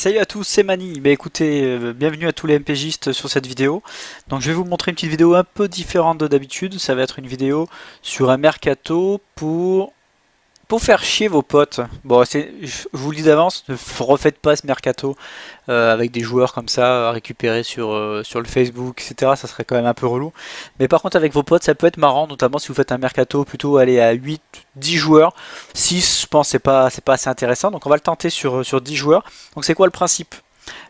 Salut à tous, c'est Mani. Bah écoutez, bienvenue à tous les MPGistes sur cette vidéo. Donc je vais vous montrer une petite vidéo un peu différente de d'habitude. Ça va être une vidéo sur un mercato pour faire chier vos potes. Bon, je vous le dis d'avance, ne refaites pas ce mercato avec des joueurs comme ça à récupérer sur le Facebook, etc. Ça serait quand même un peu relou. Mais par contre, avec vos potes, ça peut être marrant, notamment si vous faites un mercato plutôt aller à 8, 10 joueurs. 6, je pense, c'est pas assez intéressant. Donc on va le tenter sur 10 joueurs. Donc c'est quoi le principe?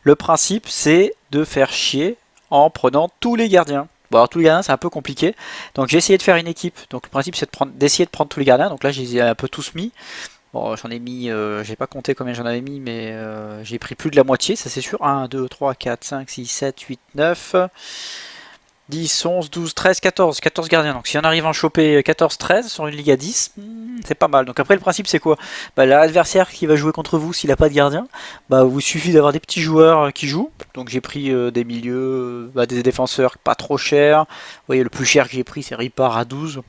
Le principe, c'est de faire chier en prenant tous les gardiens. Bon, alors tous les gardiens, c'est un peu compliqué. Donc j'ai essayé de faire une équipe. Donc le principe, c'est d'essayer de prendre tous les gardiens. Donc là, je les ai un peu tous mis. Bon, j'en ai mis, j'ai pas compté combien j'en avais mis, mais j'ai pris plus de la moitié, ça c'est sûr. 1, 2, 3, 4, 5, 6, 7, 8, 9, 10, 11, 12, 13, 14. 14 gardiens. Donc si on arrive à en choper 14, 13 sur une ligue à 10, c'est pas mal. Donc après, le principe, c'est quoi? Bah, l'adversaire qui va jouer contre vous, s'il n'a pas de gardien, bah, vous suffit d'avoir des petits joueurs qui jouent. Donc j'ai pris des milieux, des défenseurs pas trop chers. Vous voyez, le plus cher que j'ai pris, c'est Ripard à 12.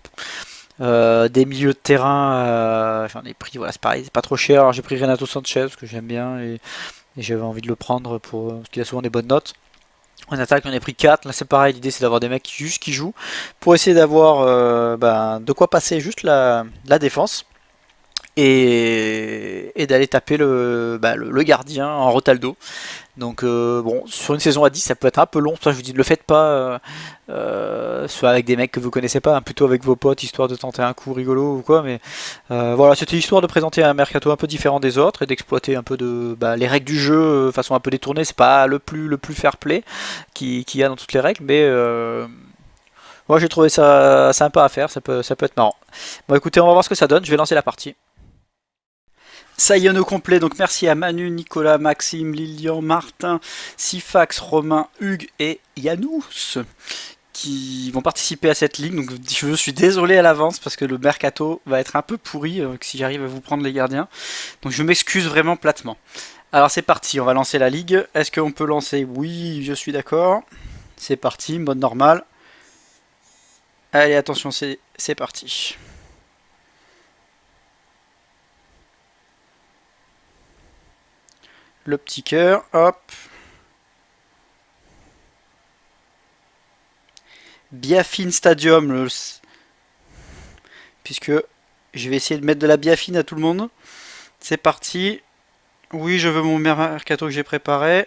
Des milieux de terrain, j'en ai pris, voilà, c'est pareil, c'est pas trop cher. Alors j'ai pris Renato Sanchez, que j'aime bien, et j'avais envie de le prendre parce qu'il a souvent des bonnes notes. En attaque, j'en ai pris 4. Là, c'est pareil. L'idée, c'est d'avoir des mecs qui jouent pour essayer d'avoir de quoi passer juste la défense et d'aller taper le gardien en Rotaldo. Donc, bon, sur une saison à 10, ça peut être un peu long. Ça, je vous dis, ne le faites pas soit avec des mecs que vous connaissez pas, hein, plutôt avec vos potes, histoire de tenter un coup rigolo ou quoi. Mais voilà, c'était histoire de présenter un mercato un peu différent des autres et d'exploiter un peu les règles du jeu de façon un peu détournée. C'est pas le plus fair play qu'il y a dans toutes les règles, mais moi j'ai trouvé ça sympa à faire. Ça peut être marrant. Bon, écoutez, on va voir ce que ça donne. Je vais lancer la partie. Ça y est, au complet, donc merci à Manu, Nicolas, Maxime, Lilian, Martin, Sifax, Romain, Hugues et Yanous qui vont participer à cette ligue. Donc je suis désolé à l'avance parce que le mercato va être un peu pourri si j'arrive à vous prendre les gardiens. Donc je m'excuse vraiment platement. Alors c'est parti, on va lancer la ligue. Est-ce qu'on peut lancer? Oui, je suis d'accord. C'est parti, mode normal. Allez, attention, c'est parti. Le petit cœur, hop. Biafine Stadium, puisque je vais essayer de mettre de la biafine à tout le monde. C'est parti. Oui, je veux mon mercato que j'ai préparé.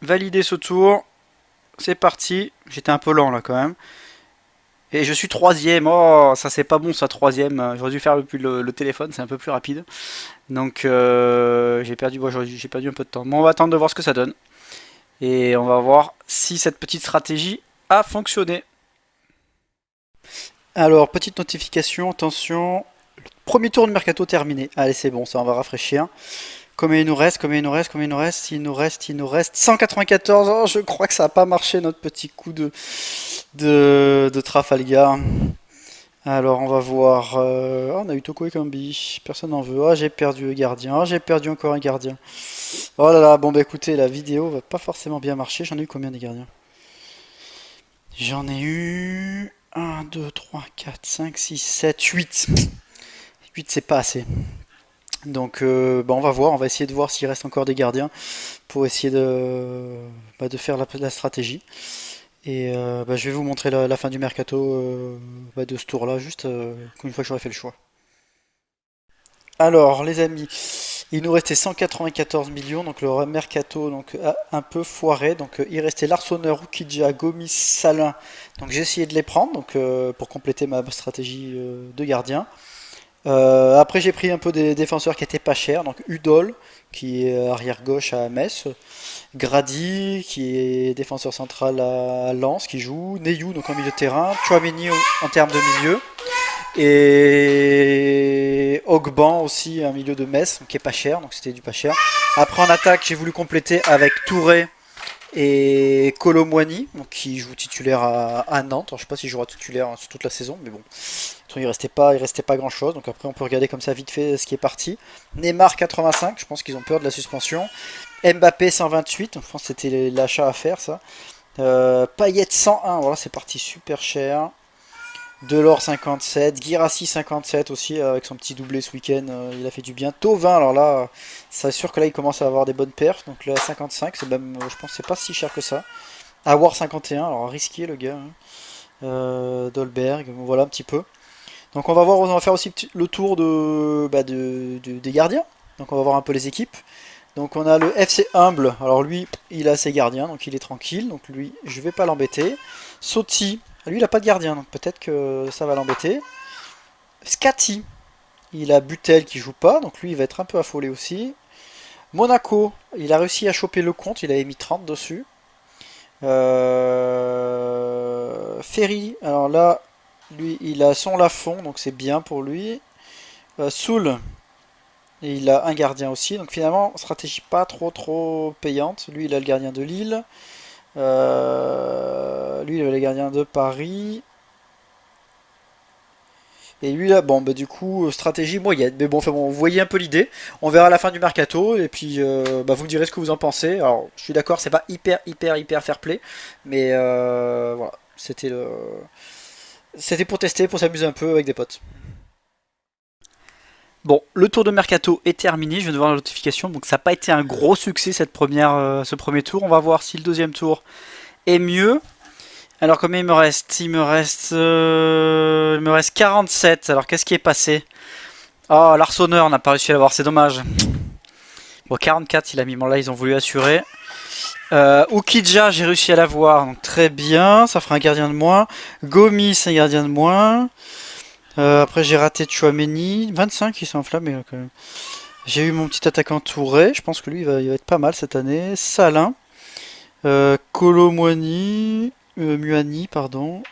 Valider ce tour. C'est parti. J'étais un peu lent là quand même. Et je suis troisième. Oh, ça c'est pas bon ça, troisième. J'aurais dû faire depuis le téléphone, c'est un peu plus rapide. Donc j'ai perdu un peu de temps. Bon, on va attendre de voir ce que ça donne. Et on va voir si cette petite stratégie a fonctionné. Alors, petite notification, attention. Premier tour de mercato terminé. Allez, c'est bon, ça on va rafraîchir. Combien il nous reste? Combien il nous reste? Combien il nous reste? Il nous reste 194. Oh, je crois que ça n'a pas marché notre petit coup de Trafalgar. Alors on va voir. Oh, on a eu Toko et Kambi. Personne n'en veut. Oh, j'ai perdu un gardien. Oh, j'ai perdu encore un gardien. Oh là là, bon bah écoutez, la vidéo va pas forcément bien marcher. J'en ai eu combien des gardiens? J'en ai eu 1, 2, 3, 4, 5, 6, 7, 8. 8 c'est pas assez. Donc on va voir, on va essayer de voir s'il reste encore des gardiens pour essayer de faire la stratégie. Et je vais vous montrer la fin du mercato de ce tour là, juste une fois que j'aurai fait le choix. Alors les amis, il nous restait 194 millions, donc le mercato a un peu foiré. Donc il restait Larsonneur, Ukidja, Gomis, Salin. Donc j'ai essayé de les prendre pour compléter ma stratégie de gardien. Après j'ai pris un peu des défenseurs qui étaient pas chers, donc Udol qui est arrière gauche à Metz, Grady qui est défenseur central à Lens qui joue, Neyou donc en milieu de terrain, Chouameni en termes de milieu et Ogban aussi un milieu de Metz donc qui est pas cher, donc c'était du pas cher. Après en attaque j'ai voulu compléter avec Touré et Colomwani, qui joue titulaire à Nantes. Alors, je sais pas s'il jouera titulaire sur toute la saison, mais bon, il restait pas grand chose. Donc après, on peut regarder comme ça vite fait ce qui est parti. Neymar 85, je pense qu'ils ont peur de la suspension. Mbappé 128, je pense que c'était l'achat à faire ça. Payet 101, voilà, c'est parti super cher. Delors 57, Guirassy 57 aussi avec son petit doublé ce week-end, il a fait du bien. Tovin, alors là, c'est sûr que là il commence à avoir des bonnes perfs, donc là 55, c'est même, je pense que c'est pas si cher que ça. Awar 51, alors risqué le gars. Hein. Dolberg, voilà un petit peu. Donc on va faire aussi le tour des gardiens. Donc on va voir un peu les équipes. Donc on a le FC Humble, alors lui il a ses gardiens, donc il est tranquille, donc lui je vais pas l'embêter. Soti, lui il a pas de gardien, donc peut-être que ça va l'embêter. Scati, il a Butel qui joue pas, donc lui il va être un peu affolé aussi. Monaco, il a réussi à choper le compte, il avait mis 30 dessus. Ferry, alors là, lui il a son Lafond, donc c'est bien pour lui. Soul, et il a un gardien aussi, donc finalement stratégie pas trop payante. Lui il a le gardien de Lille. Lui il a le gardien de Paris. Et lui là, bon bah du coup stratégie moyenne. Mais bon, enfin bon, vous voyez un peu l'idée. On verra à la fin du mercato et puis vous me direz ce que vous en pensez. Alors je suis d'accord, c'est pas hyper fair play, mais voilà, c'était pour tester, pour s'amuser un peu avec des potes. Bon, le tour de mercato est terminé, je viens de voir la notification, donc ça n'a pas été un gros succès ce premier tour. On va voir si le deuxième tour est mieux. Alors combien il me reste? Il me reste 47. Alors qu'est-ce qui est passé? Oh, l'Arseneur, on n'a pas réussi à l'avoir, c'est dommage. Bon, 44, il a mis. Bon, là, ils ont voulu assurer. Ukidja, j'ai réussi à l'avoir, donc très bien. Ça fera un gardien de moins. Gomis, un gardien de moins. Après, j'ai raté Chouameni. 25, il s'est enflammé là, quand même. J'ai eu mon petit attaquant Touré. Je pense que lui, il va être pas mal cette année. Salin. Colomwani. Muani, pardon.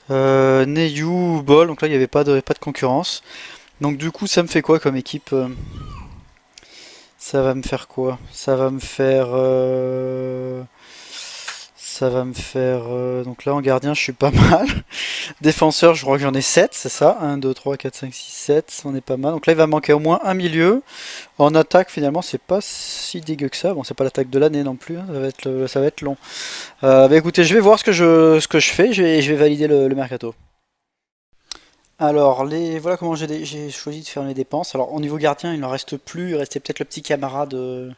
Neyou, Bol. Donc là, il n'y avait pas de concurrence. Donc du coup, ça me fait quoi comme équipe? Ça va me faire quoi? Ça va me faire. Donc là, en gardien, je suis pas mal. Défenseur, je crois que j'en ai 7, c'est ça? 1, 2, 3, 4, 5, 6, 7. On est pas mal. Donc là, il va manquer au moins un milieu. En attaque, finalement, c'est pas si dégueu que ça. Bon, c'est pas l'attaque de l'année non plus. Hein. Ça va être long. Bah écoutez, je vais voir ce que je fais. Je vais valider le mercato. Alors, voilà comment j'ai choisi de faire mes dépenses. Alors, au niveau gardien, il n'en reste plus. Il restait peut-être le petit camarade de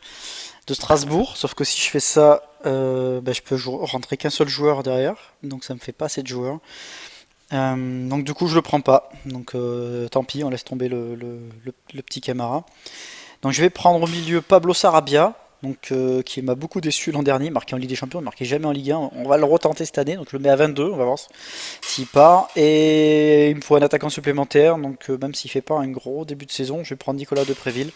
Strasbourg. Sauf que si je fais ça, bah, je peux rentrer qu'un seul joueur derrière. Donc, ça me fait pas assez de joueurs. Donc, du coup, je le prends pas. Donc, tant pis, on laisse tomber le petit camarade. Donc, je vais prendre au milieu Pablo Sarabia. Donc, qui m'a beaucoup déçu l'an dernier, marqué en Ligue des Champions, il marquait jamais en Ligue 1. On va le retenter cette année, donc je le mets à 22, on va voir s'il part. Et il me faut un attaquant supplémentaire, donc même s'il fait pas un gros début de saison, je vais prendre Nicolas Depréville,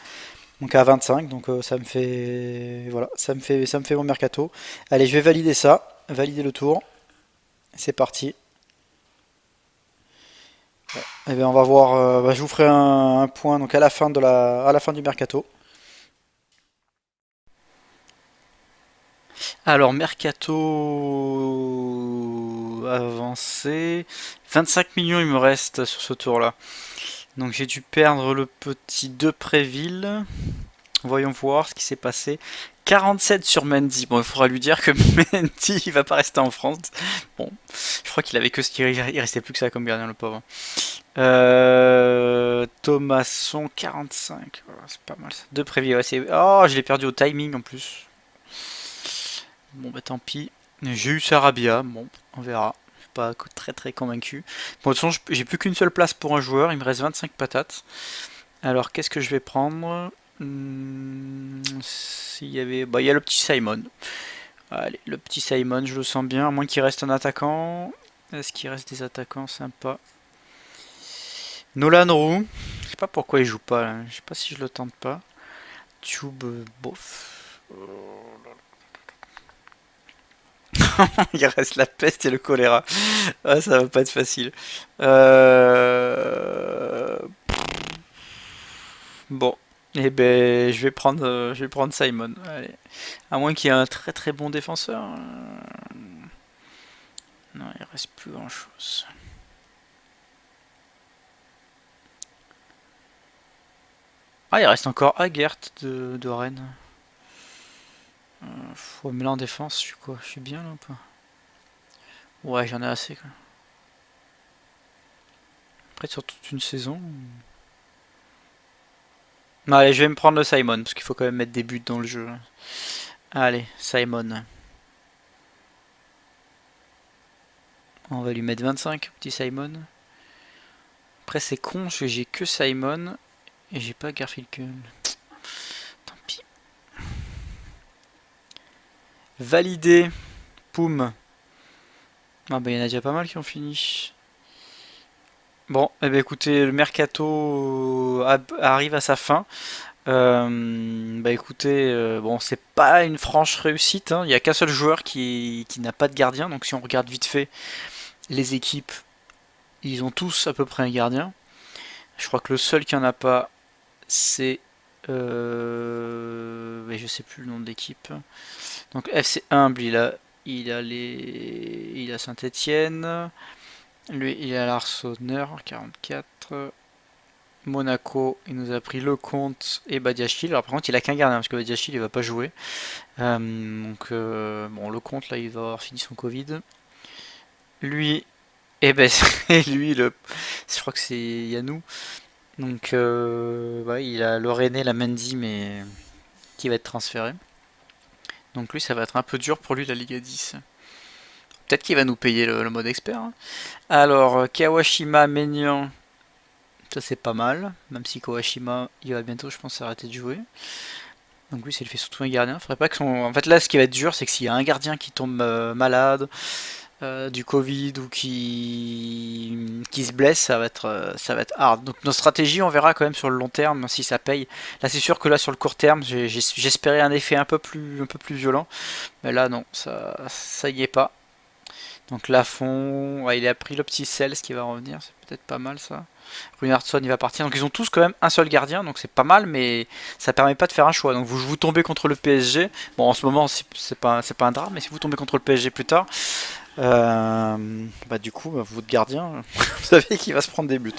donc à 25. Donc ça me fait, voilà, ça me fait mon mercato. Allez, je vais valider ça, valider le tour. C'est parti. Et bien on va voir. Bah, je vous ferai un point donc à la fin du mercato. Alors, mercato avancé. 25 millions il me reste sur ce tour-là. Donc j'ai dû perdre le petit Depréville. Voyons voir ce qui s'est passé. 47 sur Mendy. Bon, il faudra lui dire que Mendy, il va pas rester en France. Bon, je crois qu'il avait que ce qu'il il restait plus que ça comme gardien, le pauvre. Thomasson, 45. Voilà, c'est pas mal ça. Depréville, ouais, oh, je l'ai perdu au timing en plus. Bon, bah tant pis. J'ai eu Sarabia. Bon, on verra. Je suis pas très convaincu. Bon, de toute façon, j'ai plus qu'une seule place pour un joueur. Il me reste 25 patates. Alors, qu'est-ce que je vais prendre? S'il y avait. Bah, il y a le petit Simon. Allez, le petit Simon, je le sens bien. À moins qu'il reste un attaquant. Est-ce qu'il reste des attaquants sympas? Nolan Roux. Je sais pas pourquoi il joue pas là. Je sais pas si je le tente pas. Tube, bof. Il reste la peste et le choléra. Ah, ça va pas être facile. Bon. Eh ben, je vais prendre Simon. Allez. À moins qu'il y ait un très bon défenseur. Non, il reste plus grand chose. Ah, il reste encore Aguert de Rennes. Mais là en défense, je suis quoi? Je suis bien là ou pas? Ouais, j'en ai assez quoi. prête sur toute une saison. Non, allez, je vais me prendre le Simon, parce qu'il faut quand même mettre des buts dans le jeu. Allez, Simon. On va lui mettre 25, petit Simon. Après, c'est con, parce que j'ai que Simon, et j'ai pas Garfinkel. Tant pis. Validé. Poum. Ah bah il y en a déjà pas mal qui ont fini. Bon, eh ben écoutez, le mercato arrive à sa fin. Bah écoutez, bon c'est pas une franche réussite, hein. Il n'y a qu'un seul joueur qui n'a pas de gardien, donc si on regarde vite fait les équipes, ils ont tous à peu près un gardien. Je crois que le seul qui en a pas, c'est... mais je sais plus le nom de l'équipe. Donc FC Humble, il a Saint-Étienne. Lui, il a l'Arseneur, 44. Monaco, il nous a pris Lecomte et Badiachil. Alors par contre, il a qu'un gardien parce que Badiachil il va pas jouer. Bon, Lecomte là, il va avoir fini son Covid. Lui, et ben lui, je crois que c'est Yanou. Donc, ouais, il a Lorraine, la Mendy, mais qui va être transféré. Donc lui, ça va être un peu dur pour lui la Liga 10. Peut-être qu'il va nous payer le mode expert, hein. Alors, Kawashima, Maignan, ça c'est pas mal. Même si Kawashima, il va bientôt, je pense, arrêter de jouer. Donc lui, il fait surtout un gardien. Faudrait pas que son... En fait, là, ce qui va être dur, c'est que s'il y a un gardien qui tombe malade, du Covid ou qui se blesse, ça va être hard. Donc notre stratégie, on verra quand même sur le long terme si ça paye. Là, c'est sûr que là, sur le court terme, j'espérais un effet un peu plus violent. Mais là, non, ça y est pas. Donc Lafont, ouais, il a pris le petit Cels qui va revenir, c'est peut-être pas mal ça. Runarsson il va partir, donc ils ont tous quand même un seul gardien, donc c'est pas mal, mais ça permet pas de faire un choix. Donc vous tombez contre le PSG, bon en ce moment c'est pas un drame, mais si vous tombez contre le PSG plus tard, bah du coup votre gardien, vous savez qu'il va se prendre des buts.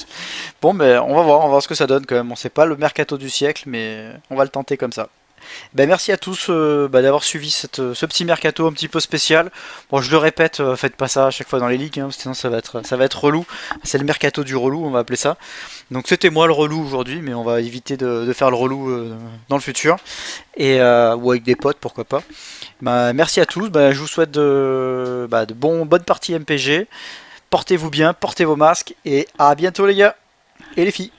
Bon mais on va voir ce que ça donne quand même. On sait pas le mercato du siècle, mais on va le tenter comme ça. Ben, merci à tous d'avoir suivi ce petit mercato un petit peu spécial. Bon, je le répète, faites pas ça à chaque fois dans les ligues, hein, sinon ça va être relou. C'est le mercato du relou, on va appeler ça. Donc c'était moi le relou aujourd'hui, mais on va éviter de faire le relou dans le futur. Ou avec des potes, pourquoi pas. Ben, merci à tous, ben, je vous souhaite bonnes parties MPG. Portez-vous bien, portez vos masques, et à bientôt les gars et les filles.